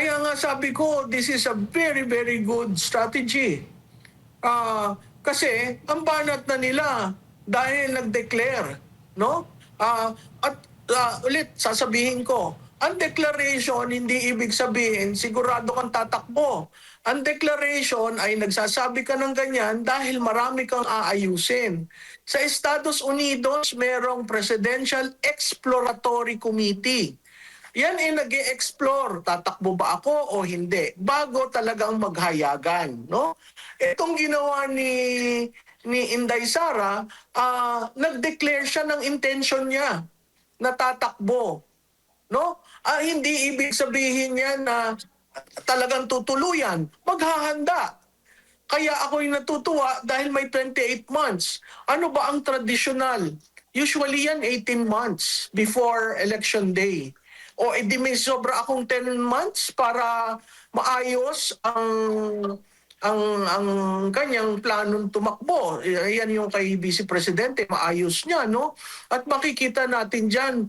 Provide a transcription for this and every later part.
Kaya nga sabi ko, this is a very, very good strategy. Kasi ang banat na nila dahil nag-declare, no? At ulit sasabihin ko, ang declaration hindi ibig sabihin sigurado kang tatakbo. Ang declaration ay nagsasabi ka ng ganyan dahil marami kang aayusin. Sa Estados Unidos, merong Presidential Exploratory Committee. Yan ay nag-e-explore, tatakbo ba ako o hindi, bago talagang maghayagan, no? Itong ginawa ni Inday Sara, nag-declare siya ng intention niya na tatakbo, no? Hindi ibig sabihin niya na talagang tutuluyan, maghahanda. Kaya ako'y natutuwa dahil may 28 months. Ano ba ang traditional? Usually yan 18 months before election day. O edi may sobra akong 10 months para maayos ang kanyang planong tumakbo. Yan yung kay Vice Presidente, maayos niya, no? At makikita natin diyan,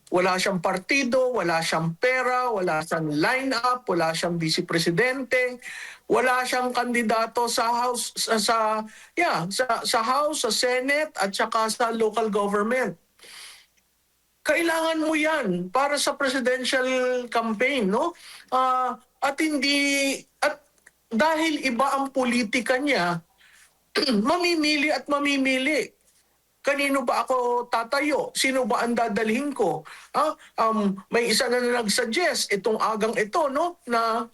wala siyang partido, wala siyang pera, wala siyang line-up, wala siyang Vice Presidente, wala siyang kandidato sa House, sa House, sa Senate at saka sa local government. Kailangan mo yan para sa presidential campaign, no? At dahil iba ang politika niya, mamimili at mamimili. Kanino ba ako tatayo? Sino ba ang dadalhin ko? May isa na nag-suggest itong agang ito, no? Na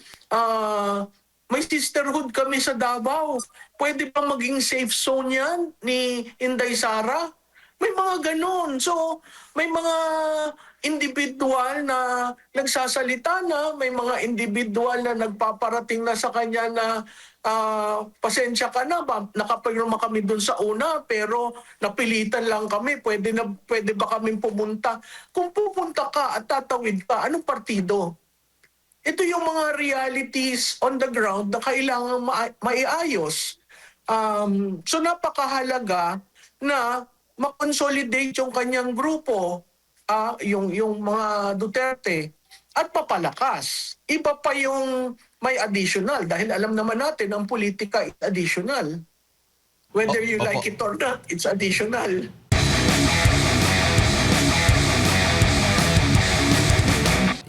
may sisterhood kami sa Davao. Pwede pa maging safe zone yan ni Inday Sara? May mga ganun. So, may mga individual na nagsasalita na, may mga individual na nagpaparating na sa kanya na pasensya ka na, nakapirma kami dun sa una, pero napilitan lang kami, pwede ba kaming pumunta? Kung pupunta ka at tatawid ka, anong partido? Ito yung mga realities on the ground na kailangan maiayos. So napakahalaga na makonsolidate yung kanyang grupo, yung mga Duterte, at papalakas. Iba pa yung may additional dahil alam naman natin ang politika is additional. Whether you like it or not, it's additional.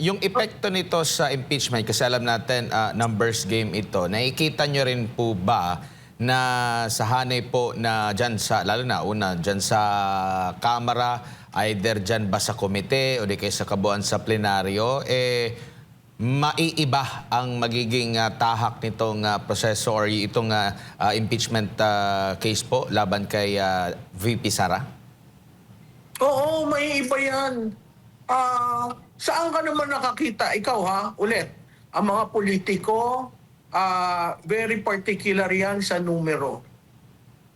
Yung epekto nito sa impeachment, kasi alam natin numbers game ito, nakikita nyo rin po ba na sa hanay po na dyan sa, lalo na una, dyan sa Kamara, either dyan ba sa komite o di kayo sa kabuuan sa plenaryo, maiiba ang magiging tahak nitong proseso or itong impeachment case po laban kay VP Sara? Oo, maiiba yan. Saan ka naman nakakita? Ikaw ulit, ang mga politiko, very particular yan sa numero.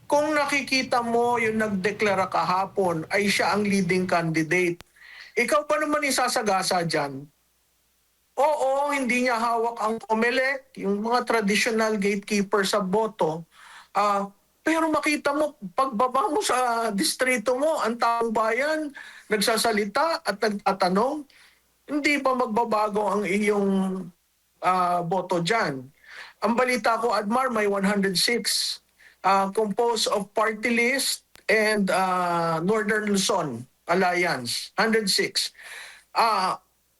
Kung nakikita mo yung nagdeklara kahapon ay siya ang leading candidate, ikaw pa naman isasagasa dyan? Oo, hindi niya hawak ang COMELEC, yung mga traditional gatekeeper sa boto. Pero makita mo, pagbaba mo sa distrito mo, ang taong bayan nagsasalita at nagtatanong, hindi pa magbabago ang iyong boto dyan. Ang balita ko, Admar, may 106 composed of party list and Northern Luzon Alliance, 106.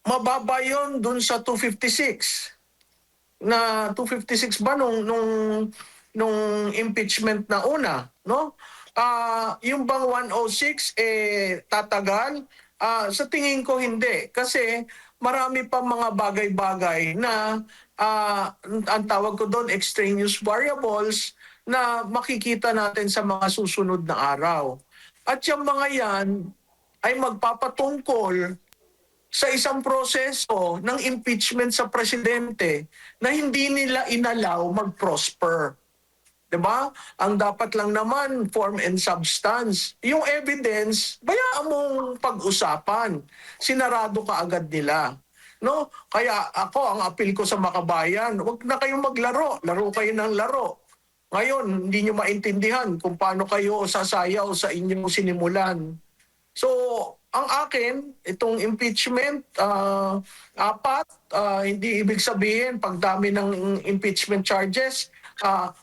Mababa yun dun sa 256. Na 256 ba nung impeachment na una, no? Yung bang 106 tatagal? Sa tingin ko hindi kasi marami pa mga bagay-bagay na ang tawag ko doon extraneous variables na makikita natin sa mga susunod na araw. At yung mga yan ay magpapatungkol sa isang proseso ng impeachment sa presidente na hindi nila inalaw mag-prosper. Diba? Ang dapat lang naman, form and substance. Yung evidence, bayaan mong pag-usapan. Sinarado ka agad nila. No? Kaya ako, ang appeal ko sa makabayan, huwag na kayong maglaro. Laro kayo ng laro. Ngayon, hindi nyo maintindihan kung paano kayo sasayaw sa inyong sinimulan. So, ang akin, itong impeachment, apat, hindi ibig sabihin pagdami ng impeachment charges,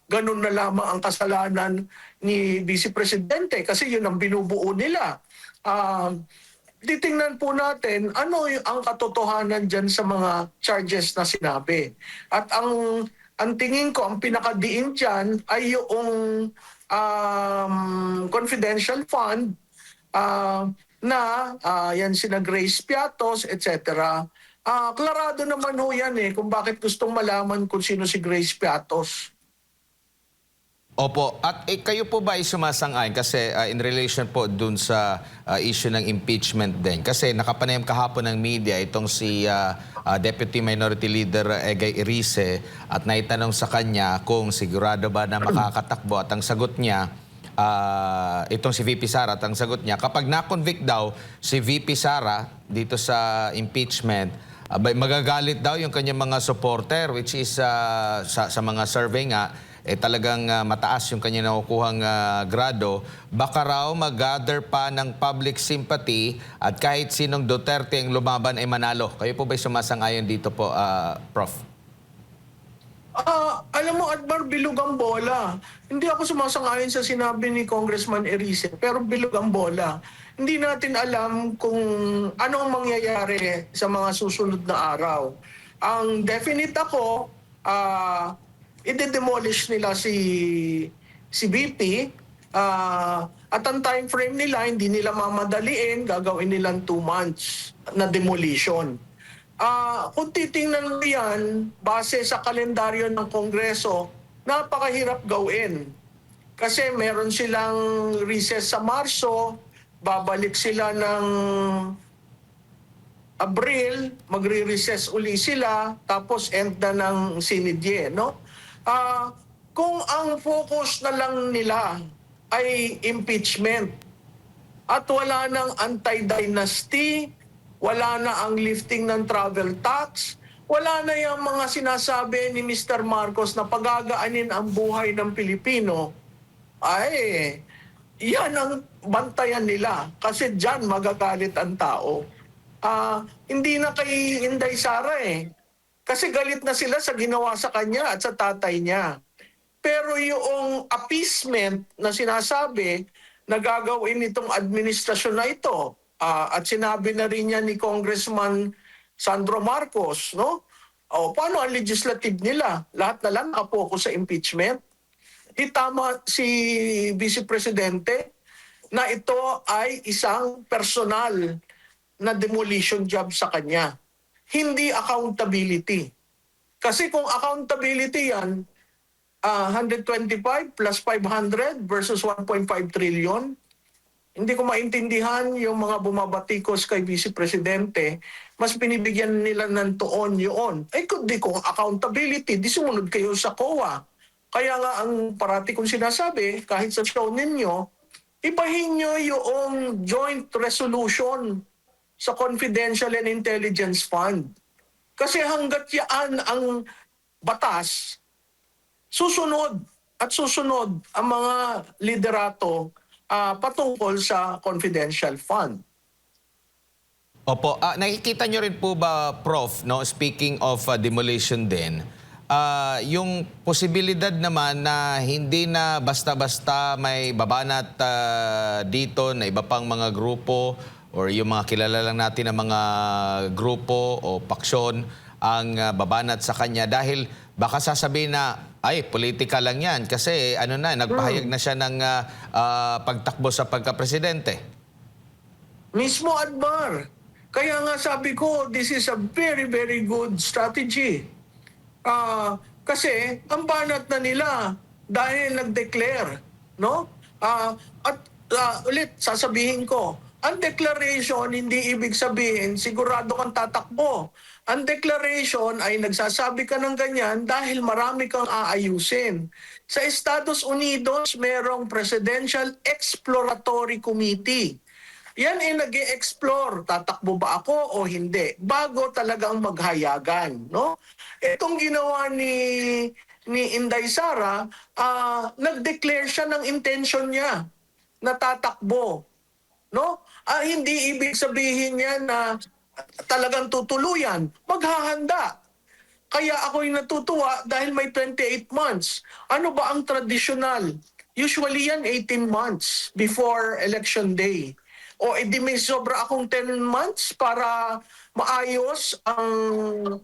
ganun na lamang ang kasalanan ni Vice Presidente kasi yun ang binubuo nila. Titingnan po natin ang katotohanan dyan sa mga charges na sinabi. At ang tingin ko, ang pinakadiin dyan ay yung confidential fund yan sina Grace Piatos, etc. Klarado naman ho yan kung bakit gustong malaman kung sino si Grace Piatos. Opo. At kayo po ba ay sumasang-ayon? Kasi in relation po dun sa issue ng impeachment din. Kasi nakapanayam kahapon ng media itong si Deputy Minority Leader Egay Erice at naitanong sa kanya kung sigurado ba na makakatakbo at ang sagot niya, itong si VP Sara at ang sagot niya, kapag na-convict daw si VP Sara dito sa impeachment, magagalit daw yung kanyang mga supporter which is sa mga survey nga, talagang mataas yung kanya nakukuhang grado, baka raw mag-gather pa ng public sympathy at kahit sinong Duterte ang lumaban ay manalo. Kayo po ba'y sumasang-ayon dito po, Prof? Alam mo, Admar, bilog ang bola. Hindi ako sumasang-ayon sa sinabi ni Congressman Erice, pero bilog ang bola. Hindi natin alam kung ano ang mangyayari sa mga susunod na araw. Ang definite ako, i-demolish nila si BP, at ang time frame nila, hindi nila mamadaliin, gagawin nilang 2 months na demolition. Kung titingnan mo yan, base sa kalendaryo ng Kongreso, napakahirap gawin. Kasi meron silang recess sa Marso, babalik sila ng Abril, magre-recess uli sila, tapos end na ng sinidye, no? Kung ang focus na lang nila ay impeachment at wala nang anti-dynasty, wala na ang lifting ng travel tax, wala na yung mga sinasabi ni Mr. Marcos na pagagaanin ang buhay ng Pilipino, ay yan ang bantayan nila kasi dyan magagalit ang tao. Hindi na kay Inday Sara kasi galit na sila sa ginawa sa kanya at sa tatay niya. Pero yung appeasement na sinasabi na gagawin nitong administrasyon na ito, at sinabi na rin niya ni Congressman Sandro Marcos, no? Paano ang legislative nila? Lahat na lang nakapokus sa impeachment. Tama si Vice Presidente na ito ay isang personal na demolition job sa kanya. Hindi accountability. Kasi kung accountability yan, 125 plus 500 versus 1.5 trillion, hindi ko maintindihan yung mga bumabatikos kay Vice Presidente, mas binibigyan nila ng tuon yun. Kundi kung accountability, di sumunod kayo sa COA. Kaya nga ang parati kong sinasabi, kahit sa show ninyo, ibahin nyo yung joint resolution sa Confidential and Intelligence Fund. Kasi hanggat yan ang batas, susunod at susunod ang mga liderato patungkol sa Confidential Fund. Opo. Nakikita nyo rin po ba, Prof, no, speaking of demolition din, yung posibilidad naman na hindi na basta-basta may babanat dito na iba pang mga grupo or yung mga kilala lang natin na mga grupo o paksyon ang babanat sa kanya dahil baka sasabihin na, ay, politika lang yan kasi nagpahayag na siya ng pagtakbo sa pagka-presidente. Mismo, Admar. Kaya nga sabi ko, this is a very, very good strategy. Kasi ang banat na nila dahil nag-declare, no? Ulit, sasabihin ko, ang declaration hindi ibig sabihin sigurado kang tatakbo. Ang declaration ay nagsasabi ka ng ganyan dahil marami kang aayusin. Sa Estados Unidos, merong Presidential Exploratory Committee. Yan ay nag-e-explore, tatakbo ba ako o hindi, bago talagang maghayagan. No? Itong ginawa ni Inday Sara, nag-declare siya ng intention niya na tatakbo. no? Hindi ibig sabihin yan na talagang tutuluyan. Maghahanda. Kaya ako'y natutuwa dahil may 28 months. Ano ba ang traditional? Usually yan 18 months before election day. O edi may sobra akong 10 months para maayos ang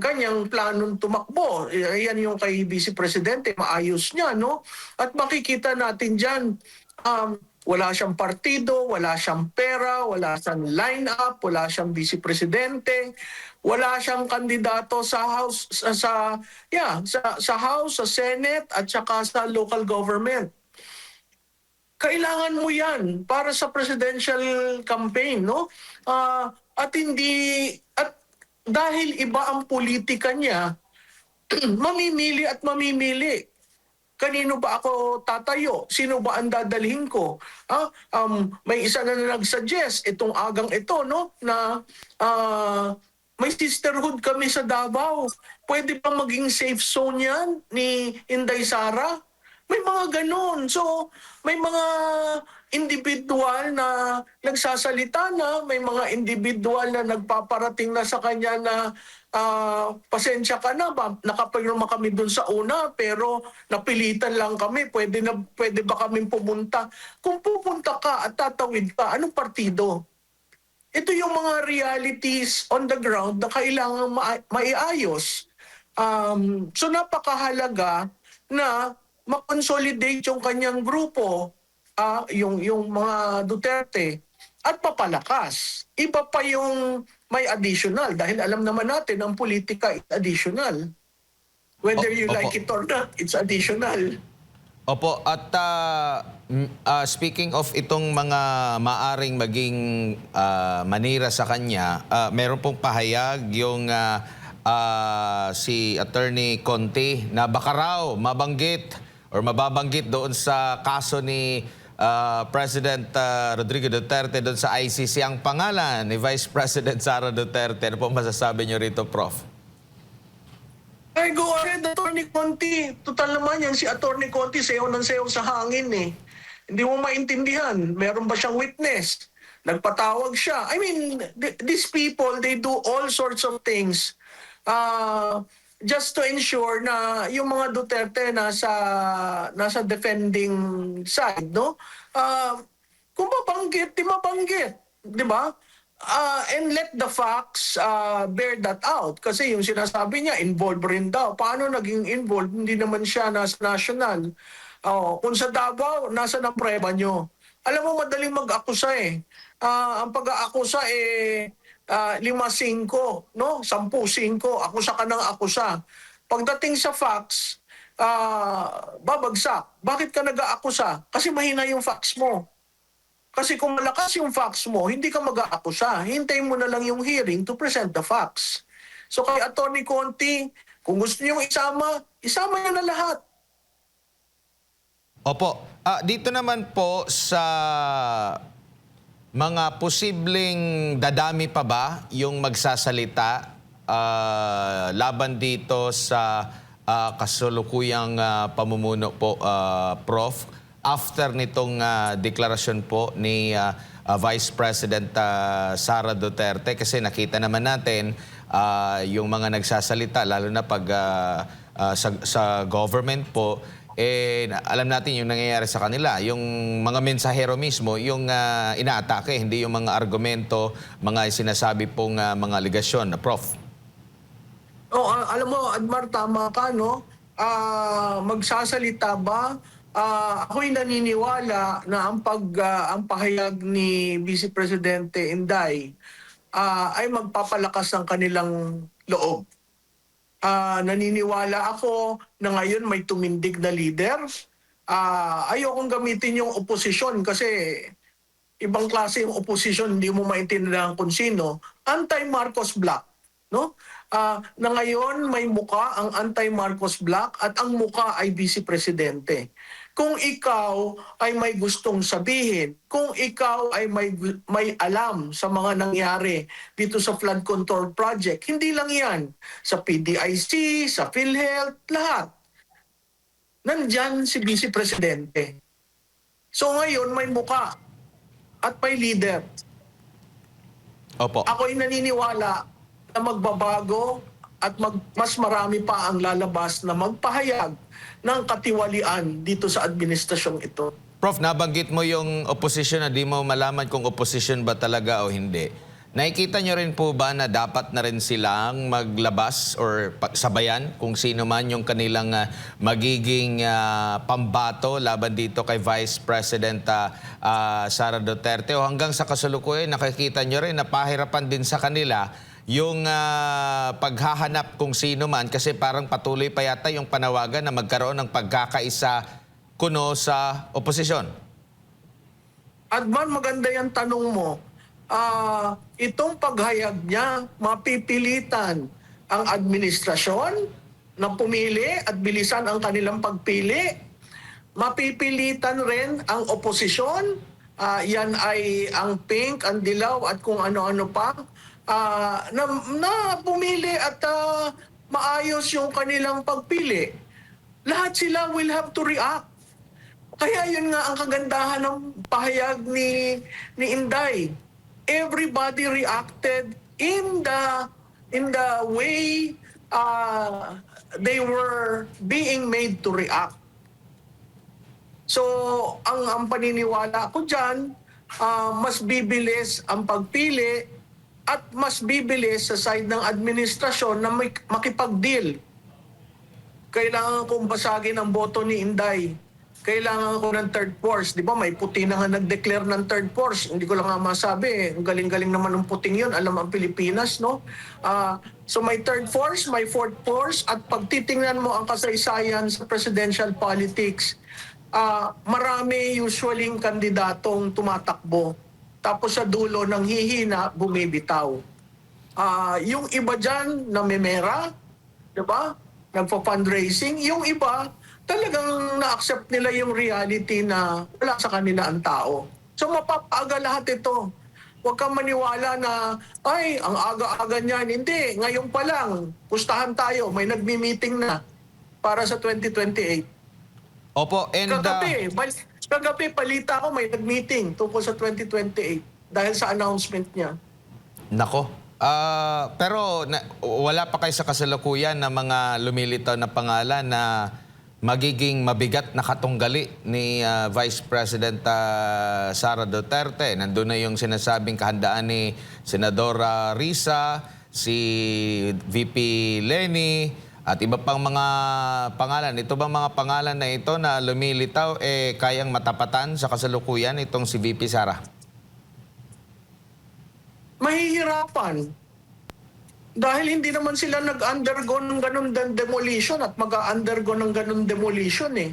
kanyang planong tumakbo. Yan yung kay Vice Presidente, maayos niya, no? At makikita natin diyan, wala siyang partido, wala siyang pera, wala siyang line-up, wala siyang Vice Presidente, wala siyang kandidato sa House, sa House, sa Senate, at saka sa local government. Kailangan mo yan para sa presidential campaign, no? At dahil iba ang politika niya, mamimili at mamimili. Kanino ba ako tatayo? Sino ba ang dadalhin ko? May isa na nag-suggest itong agang ito, no? Na may sisterhood kami sa Davao. Pwede ba maging safe zone yan ni Inday Sara? May mga ganun. So, may mga individual na nagsasalita na, may mga individual na nagpaparating na sa kanya na pasensya ka na, nakapirma kami dun sa una, pero napilitan lang kami, pwede ba kaming pumunta? Kung pupunta ka at tatawid ka, anong partido? Ito yung mga realities on the ground na kailangan maiayos. So napakahalaga na makonsolidate yung kanyang grupo, yung mga Duterte, at papalakas. Iba pa yung may additional dahil alam naman natin ang politika is additional. Whether you like it or not, it's additional. Opo, at speaking of itong mga maaring maging manira sa kanya, meron pong pahayag yung si Attorney Conti na baka raw mababanggit doon sa kaso ni President Rodrigo Duterte doon sa ICC ang pangalan ni Vice President Sara Duterte. Ano po masasabi niyo rito, Prof? Ay, go ahead, Attorney Conti. Total naman yan, si Attorney Conti, sayaw ng sayaw sa hangin eh. Hindi mo maintindihan. Meron ba siyang witness? Nagpatawag siya. I mean, these people, they do all sorts of things just to ensure na yung mga Duterte nasa defending side, no? Kung mabanggit, di mabanggit. Di ba? And let the facts bear that out. Kasi yung sinasabi niya, involved rin daw. Paano naging involved? Hindi naman siya nasa national. Kung sa Davao, nasa ng preba nyo? Alam mo, madaling mag-akusa eh. Ang pag-aakusa eh, 5-5, no? 10-5. Akusa ka ng akusa. Pagdating sa facts, babagsak. Bakit ka nag-aakusa? Kasi mahina yung facts mo. Kasi kung malakas yung facts mo, hindi ka mag-aakusa. Hintayin mo na lang yung hearing to present the facts. So kay Attorney Conti, kung gusto niyo isama niyo na lahat. Opo. Dito naman po sa mga posibleng dadami pa ba yung magsasalita laban dito sa kasulukuyang pamumuno po, Prof, after nitong deklarasyon po ni Vice President Sara Duterte? Kasi nakita naman natin yung mga nagsasalita, lalo na pag sa government po, alam natin yung nangyayari sa kanila. Yung mga mensahero mismo, yung inaatake, hindi yung mga argumento, mga sinasabi pong mga aligasyon. Prof? Alam mo, Admar, tama ka, no? Magsasalita ba? Ako'y naniniwala na ang pahayag ni Vice Presidente Inday ay magpapalakas ng kanilang loob. Naniniwala ako na ngayon may tumindig na leader. Ayokong gamitin yung oposisyon kasi ibang klase yung oposisyon, hindi mo maintindihan kung sino. Anti-Marcos Bloc, no? Na ngayon may muka ang anti-Marcos Bloc at ang muka ay Vice Presidente. Kung ikaw ay may gustong sabihin, kung ikaw ay may alam sa mga nangyari dito sa flood control project, hindi lang yan. Sa PDIC, sa PhilHealth, lahat. Nandyan si Vice Presidente. So ngayon may muka. at may leader. Opo. Ako'y naniniwala na magbabago at mas marami pa ang lalabas na magpahayag ng katiwalian dito sa administrasyong ito. Prof, nabanggit mo yung opposition na di mo malaman kung opposition ba talaga o hindi. Nakikita nyo rin po ba na dapat na rin silang maglabas or sabayan kung sino man yung kanilang magiging pambato laban dito kay Vice President Sara Duterte? O hanggang sa kasalukuyan, nakikita nyo rin na pahirapan din sa kanila yung paghahanap kung sino man kasi parang patuloy pa yata yung panawagan na magkaroon ng pagkakaisa kuno sa oposisyon. Adman, maganda yung tanong mo. Itong paghayag niya, mapipilitan ang administrasyon na pumili at bilisan ang kanilang pagpili. Mapipilitan rin ang oposisyon. Yan ay ang pink, ang dilaw at kung ano-ano pa. Na pumili at maayos yung kanilang pagpili. Lahat sila will have to react. Kaya yun nga ang kagandahan ng pahayag ni Inday. Everybody reacted in the way they were being made to react. So, ang paniniwala ko dyan, mas bibilis ang pagpili at mas bibilis sa side ng administrasyon na makipag-deal. Kailangan kong basagin ang boto ni Inday. Kailangan ko ng third force. Di ba may puti na nga nag-declare ng third force. Hindi ko lang nga masabi. Ang galing-galing naman ng puting yun. Alam ang Pilipinas, no? So may third force, may fourth force. At pag titingnan mo ang kasaysayan sa presidential politics, marami usually kandidatong tumatakbo. Tapos sa dulo ng hihina, bumibitaw. Yung iba dyan, namemera, di ba? Nagpa-fundraising. Yung iba, talagang na-accept nila yung reality na wala sa kanila ang tao. So mapapaaga lahat ito. Huwag kang maniwala na, ay, ang aga-aga niyan. Hindi, ngayon pa lang, pustahan tayo, may nagmi-meeting na para sa 2028. Opo, and Kagabi, palita ko may nag-meeting tungkol sa 2028 dahil sa announcement niya. nako. Pero wala pa kayo sa kasalukuyan na mga lumilitaw na pangalan na magiging mabigat na katunggali ni Vice President Sara Duterte. Nandun na yung sinasabing kahandaan ni Senadora Risa, si VP Leni, at iba pang mga pangalan. Ito bang mga pangalan na ito na lumilitaw kayang matapatan sa kasalukuyan itong si VP Sara? Mahihirapan. Dahil hindi naman sila nag-undergo ng ganun demolition at mag-undergo ng ganun demolition eh.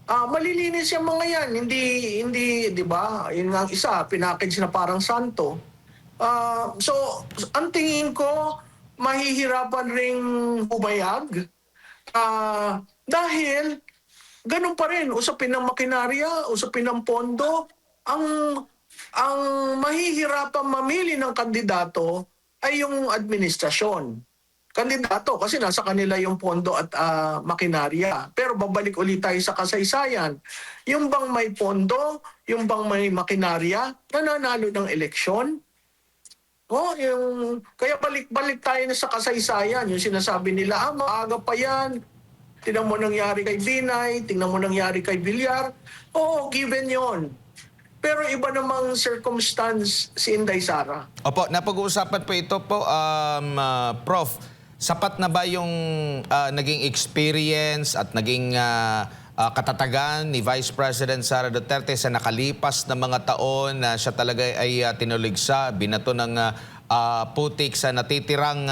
Malilinis yung mga yan. Hindi, di ba? Yun nga ang isa, pinackage na parang santo. So, ang tingin ko, mahihirapan ring humayag. Dahil, ganun pa rin, usapin ng makinarya, usapin ng pondo, ang mahihirapan mamili ng kandidato ay yung administrasyon. Kandidato kasi nasa kanila yung pondo at makinarya. Pero babalik ulit tayo sa kasaysayan. Yung bang may pondo, yung bang may makinarya, nananalo ng eleksyon. Kaya balik tayo na sa kasaysayan. Yung sinasabi nila, maaga pa yan. Tingnan mo nangyari kay Binay, tingnan mo nangyari kay Villar. Oo, given yon. Pero iba namang circumstance si Inday Sara. Opo, napag-uusapan po ito po, Prof. Sapat na ba yung naging experience at naging katatagan ni Vice President Sara Duterte sa nakalipas na mga taon na siya talaga ay tinuligsa, binato ng putik sa natitirang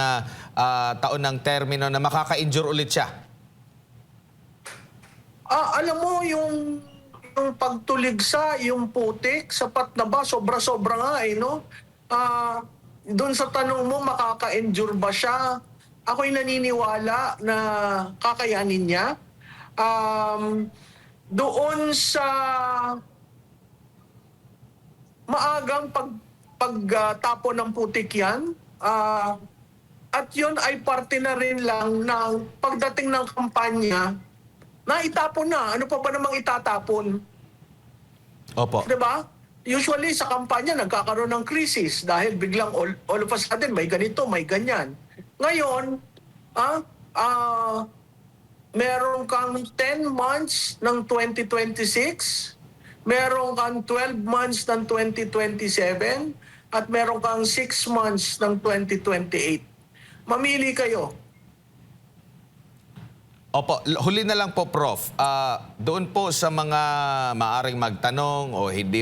taon ng termino na makaka-injure ulit siya? Alam mo, yung pagtuligsa, yung putik, sapat na ba? Sobra-sobra nga no? Doon sa tanong mo, makaka-endure ba siya? Ako'y naniniwala na kakayanin niya. Doon sa maagang pagtapon ng putik yan, at yun ay parte na rin lang ng pagdating ng kampanya na itapon na. Ano pa ba namang itatapon? Opo. Diba? usually sa kampanya nagkakaroon ng krisis dahil biglang all of a sudden may ganito, may ganyan. Ngayon, ah, ah, meron kang 10 months ng 2026, meron kang 12 months ng 2027, at meron kang 6 months ng 2028. Mamili kayo. Opo, huli na lang po, Prof. Doon po sa mga maaring magtanong o hindi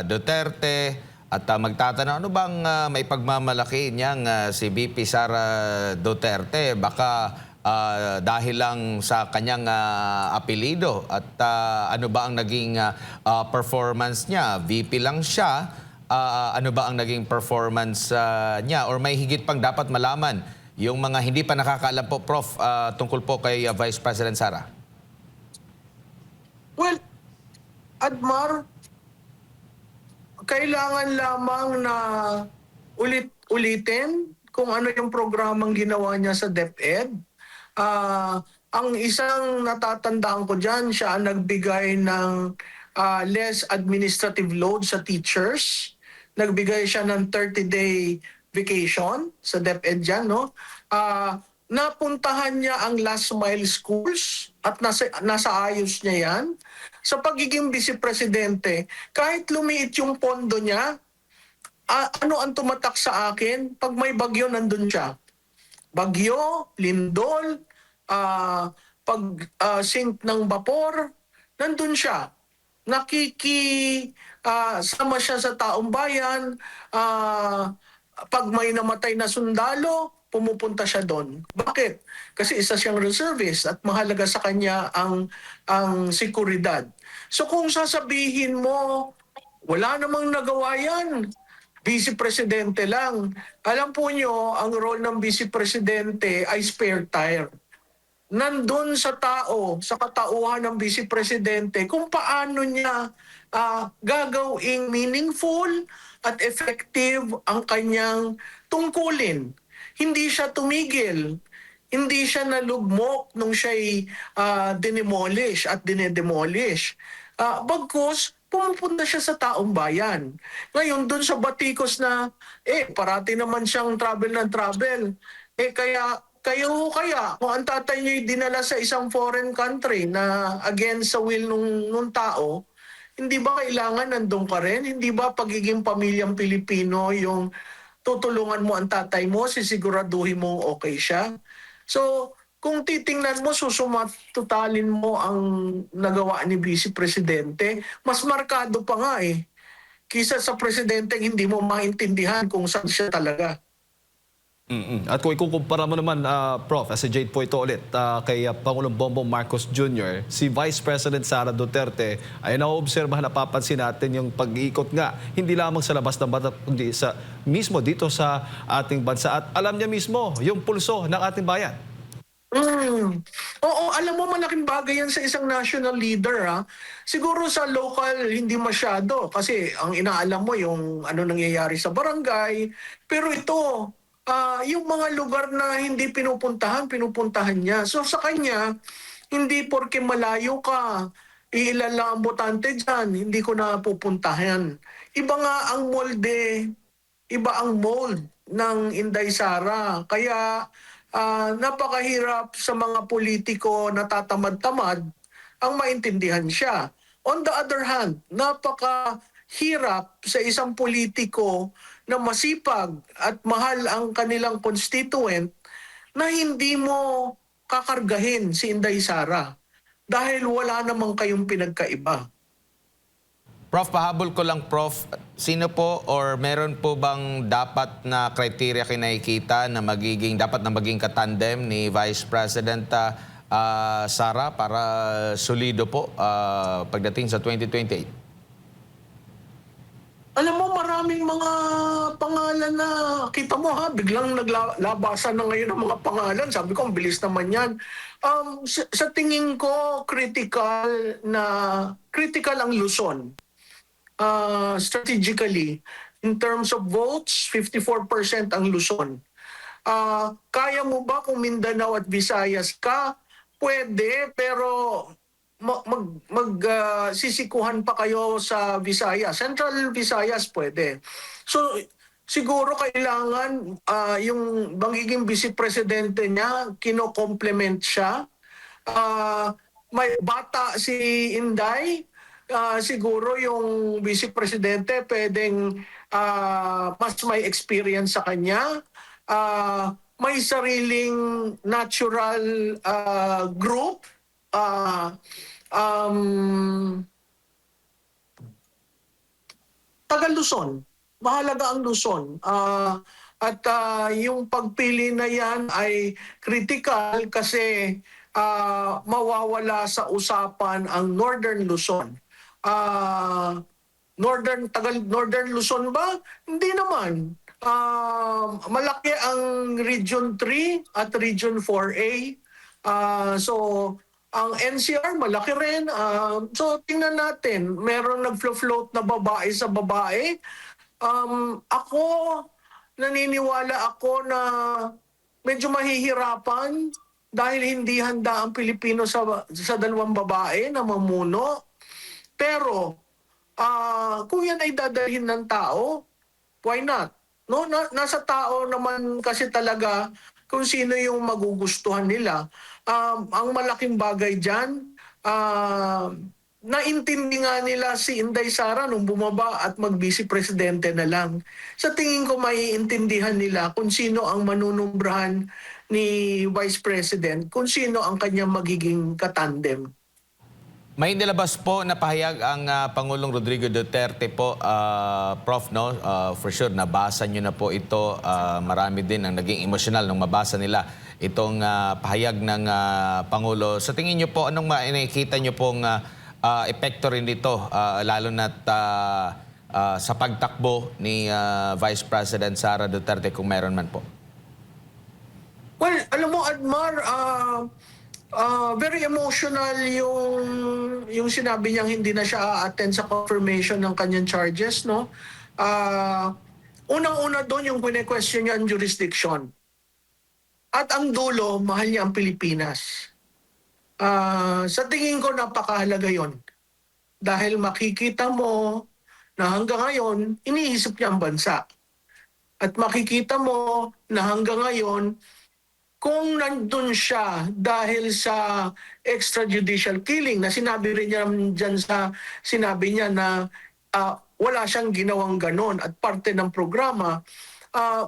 Duterte at magtatanong, ano bang may pagmamalaki niyang si VP Sara Duterte? Baka dahil lang sa kanyang apelido at ano ba ang naging performance niya? VP lang siya. Ano ba ang naging performance niya? Or may higit pang dapat malaman yung mga hindi pa nakakaalam po, Prof, tungkol po kay Vice President Sara? Well, Admar, kailangan lamang na ulitin kung ano yung programang ginawa niya sa DepEd. Ang isang natatandaan ko dyan, siya ang nagbigay ng less administrative load sa teachers. Nagbigay siya ng 30-day vacation sa DepEd dyan, no? Napuntahan niya ang last mile schools at nasa ayos niya yan. Sa pagiging vice-presidente, kahit lumiit yung pondo niya, ano ang tumatak sa akin? Pag may bagyo, nandun siya. Bagyo, lindol, pag-sink ng vapor, nandun siya. Sama siya sa taong bayan. Pag may namatay na sundalo, pumupunta siya doon. Bakit? Kasi isa siyang reservist at mahalaga sa kanya ang seguridad. So kung sasabihin mo, wala namang nagawa yan, vice-presidente lang. Alam po nyo, ang role ng vice-presidente ay spare tire. Nandun sa tao, sa katauhan ng vice-presidente, kung paano niya gagawing meaningful at effective ang kanyang tungkulin. Hindi siya tumigil. Hindi siya nalugmok nung siya'y dinemolish at dinedemolish. Bagkus, pumupunta siya sa taong bayan. Ngayon, dun sa batikos na, parati naman siyang travel ng travel. Kayo kaya, kung ang tatay niyo'y dinala sa isang foreign country na against sa will nung tao, hindi ba kailangan nandun ka rin? Hindi ba pagiging pamilyang Pilipino yung tutulungan mo ang tatay mo, sisiguraduhin mo okay siya? So, kung titingnan mo, susumatotalin mo ang nagawa ni Vice Presidente, mas markado pa nga kisa sa presidente hindi mo maintindihan kung saan siya talaga. At kung ikukumpara mo naman, Prof, as a Jade po ito ulit, kay Pangulong Bongbong Marcos Jr., si Vice President Sara Duterte ay naoobserbahan, napapansin natin yung pag-iikot nga, hindi lamang sa labas ng bansa, kundi mismo dito sa ating bansa. At alam niya mismo yung pulso ng ating bayan. Oo, alam mo, malaking bagay yan sa isang national leader. Siguro sa local, hindi masyado. Kasi ang inaalam mo yung ano nangyayari sa barangay. Pero ito, yung mga lugar na hindi pinupuntahan niya. So sa kanya, hindi porke malayo ka, ilan lang ang botante dyan, hindi ko na pupuntahan. Iba nga ang molde, iba ang mold ng Inday Sara. Kaya napakahirap sa mga politiko na tatamad-tamad ang maintindihan siya. On the other hand, napakahirap sa isang politiko na masipag at mahal ang kanilang constituent na hindi mo kakargahin si Inday Sara dahil wala namang kayong pinagkaiba. Prof, pahabol ko lang, Prof. Sino po or meron po bang dapat na criteria kinakikita na dapat na maging katandem ni Vice President Sara para solido po pagdating sa 2028? Alam mo, maraming mga pangalan na, kita mo biglang naglabasan na ngayon ang mga pangalan. Sabi ko, ang bilis naman yan. Sa tingin ko, critical ang Luzon. Strategically, in terms of votes, 54% ang Luzon. Kaya mo ba kung Mindanao at Visayas ka? Pwede, pero sisikuhan pa kayo sa Visayas. Central Visayas pwede. So siguro kailangan yung magiging vice presidente niya, kino-complement siya. May bata si Inday, siguro yung vice presidente pwedeng mas may experience sa kanya. May sariling natural group. Uh, um, taga Luzon. Mahalaga ang Luzon. Yung pagpili na yan ay critical kasi mawawala sa usapan ang Northern Luzon. Northern Luzon ba? Hindi naman. Malaki ang Region 3 at Region 4A. So ang NCR malaki rin. So tingnan natin, meron nagflo-float na babae sa babae. Ako, naniniwala ako na medyo mahihirapan dahil hindi handa ang Pilipino sa dalawang babae na mamuno. Pero kung yan ay dadalhin ng tao, why not? No, nasa tao naman kasi talaga kung sino yung magugustuhan nila. Ang malaking bagay diyan, naintindi nga nila si Inday Sara nung bumaba at mag-vice presidente na lang. Sa tingin ko maiintindihan nila kung sino ang manunumbrahan ni Vice President, kung sino ang kanyang magiging katandem. May nilabas po na pahayag ang Pangulong Rodrigo Duterte po, Prof, no? For sure, nabasa nyo na po ito. Marami din ang naging emosyonal nung mabasa nila itong pahayag ng Pangulo. Sa tingin nyo po, anong nakikita nyo pong epekto rin dito, lalo na't sa pagtakbo ni Vice President Sara Duterte kung meron man po? Well, alam mo, Admar, very emotional yung sinabi niyang hindi na siya a-attend sa confirmation ng kanyang charges, no? Unang-una doon yung kine-question niya ang jurisdiction. At ang dulo, mahal niya ang Pilipinas. Sa tingin ko, napakahalaga yon. Dahil makikita mo na hanggang ngayon, iniisip niya ang bansa. At makikita mo na hanggang ngayon, kung nandun siya dahil sa extrajudicial killing na sinabi rin niya dyan sa sinabi niya na wala siyang ginawang ganon at parte ng programa,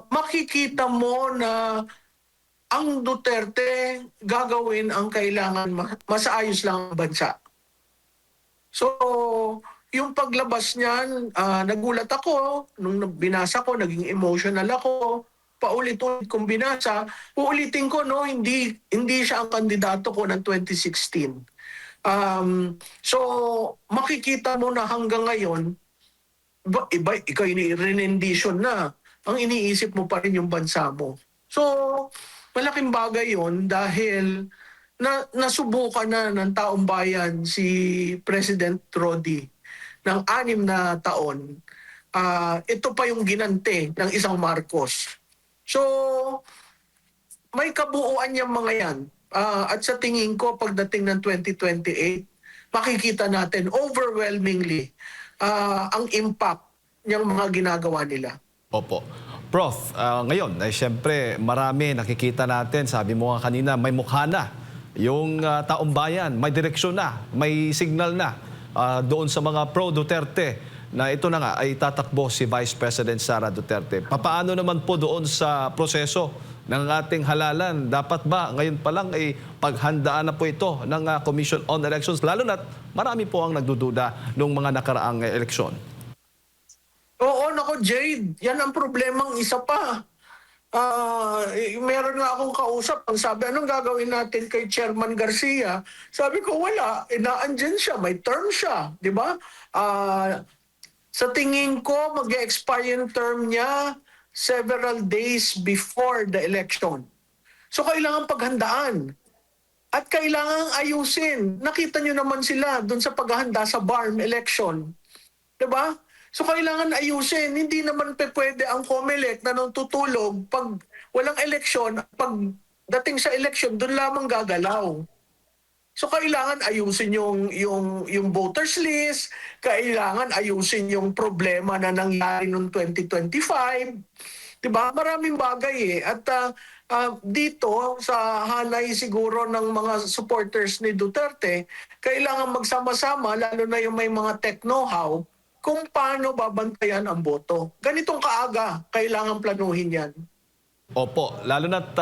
makikita mo na ang Duterte gagawin ang kailangan masaayos lang ang bansa. So, yung paglabas niyan, nagulat ako, nung binasa ko, naging emotional ako, paulit-ulit kong binasa, uulitin ko, no, hindi siya ang kandidato ko ng 2016. So, makikita mo na hanggang ngayon, ikaw rendition na, ang iniisip mo pa rin yung bansa mo. So, malaking bagay yon dahil nasubukan na ng taong bayan si President Rodi ng 6 na taon. Ito pa yung ginante ng isang Marcos. So, may kabuuan yung mga yan. At sa tingin ko, pagdating ng 2028, makikita natin overwhelmingly ang impact ng mga ginagawa nila. Opo. Prof, ngayon, ay siyempre marami nakikita natin, sabi mo nga kanina, may mukha na. Yung taong bayan, may direksyon na, may signal na doon sa mga pro-Duterte na ito na nga ay tatakbo si Vice President Sara Duterte. Papaano naman po doon sa proseso ng ating halalan? Dapat ba ngayon pa lang ay paghandaan na po ito ng Commission on Elections? Lalo na't marami po ang nagdududa ng mga nakaraang eleksyon. Oo, nako Jade, yan ang problemang isa pa. Meron nga akong kausap, ang sabi, anong gagawin natin kay Chairman Garcia? Sabi ko, wala, inaandyan siya, may term siya, di ba? Sa tingin ko, mag-expire yung term niya several days before the election. So kailangan paghandaan. At kailangan ayusin. Nakita nyo naman sila doon sa paghahanda sa BARM election. Diba? So kailangan ayusin. Hindi naman pwede ang COMELEC na nang tutulog pag walang eleksyon, pag dating sa eleksyon, doon lamang gagalaw. So kailangan ayusin yung voters list, kailangan ayusin yung problema na nangyari noong 2025. 'Di ba? Maraming bagay eh. At dito sa hanay siguro ng mga supporters ni Duterte, kailangan magsama-sama lalo na yung may mga tech know-how kung paano babantayan ang boto. Ganitong kaaga, kailangan planuhin 'yan. Opo, lalo na't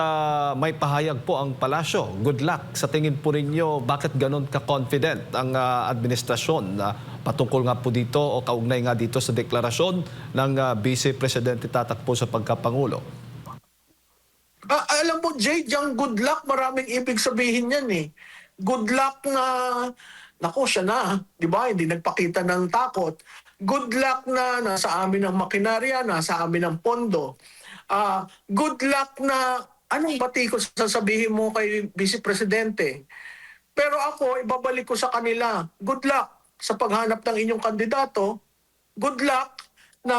may pahayag po ang palasyo. Good luck. Sa tingin po ninyo, bakit ganun ka-confident ang administrasyon na patungkol nga po dito o kaugnay nga dito sa deklarasyon ng Vice Presidente tatakbo sa pagkapangulo? Alam mo, Jade, yung good luck, maraming ibig sabihin yan eh. Good luck na, naku, siya na, di ba? Hindi nagpakita ng takot. Good luck na nasa amin ang makinarya, nasa amin ang pondo. Good luck na, anong batikos sasabihin mo kay Vice Presidente? Pero ako, ibabalik ko sa kanila, good luck sa paghanap ng inyong kandidato. Good luck na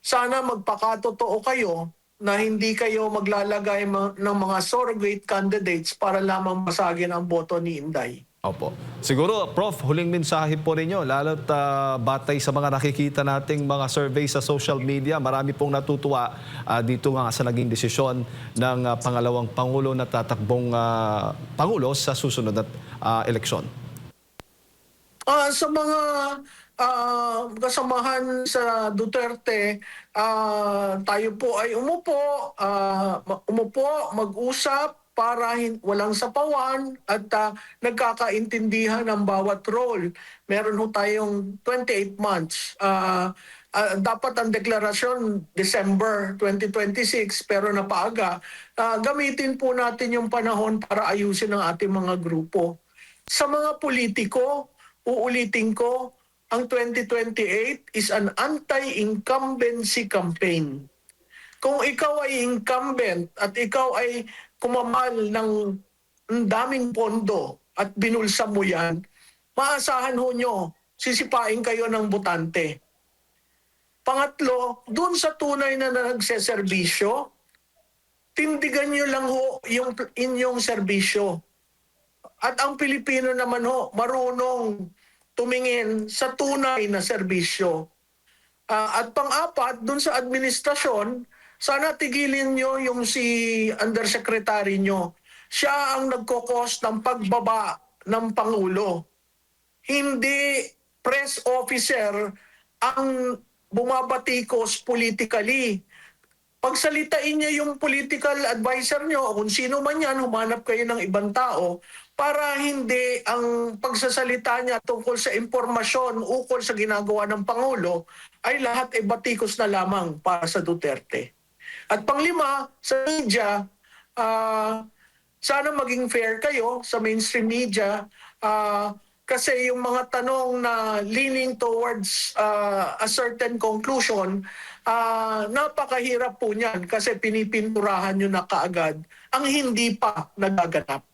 sana magpakatotoo kayo na hindi kayo maglalagay ng mga surrogate candidates para lamang masagin ang boto ni Inday. Opo. Siguro, Prof, huling mensahe po ninyo, lalo't batay sa mga nakikita nating mga survey sa social media, marami pong natutuwa dito nga sa naging desisyon ng pangalawang Pangulo na tatakbong Pangulo sa susunod na eleksyon. Sa mga kasamahan sa Duterte, tayo po ay umupo, mag-usap para walang sapawan at nagkakaintindihan ng bawat role. Meron ho tayong 28 months. Dapat ang deklarasyon December 2026 pero napaaga. Gamitin po natin yung panahon para ayusin ang ating mga grupo. Sa mga politiko, uulitin ko, ang 2028 is an anti-incumbency campaign. Kung ikaw ay incumbent at ikaw ay kumamal ng daming pondo at binulsa mo yan, maasahan ho nyo, sisipain kayo ng botante. Pangatlo, dun sa tunay na nagseserbisyo, tindigan nyo lang ho yung inyong serbisyo. At ang Pilipino naman ho, marunong tumingin sa tunay na serbisyo. At pang-apat, dun sa administrasyon, sana tigilin nyo yung si undersecretary nyo. Siya ang nagkokos ng pagbaba ng Pangulo. Hindi press officer ang bumabatikos politically. Pagsalitain niya yung political advisor nyo o kung sino man yan, humanap kayo ng ibang tao para hindi ang pagsasalita niya tungkol sa impormasyon ukol sa ginagawa ng Pangulo ay lahat ay batikos na lamang para sa Duterte. At panglima, sa media, sana maging fair kayo sa mainstream media kasi yung mga tanong na leaning towards a certain conclusion, napakahirap po niyan kasi pinipinturahan nyo na kaagad ang hindi pa nagaganap.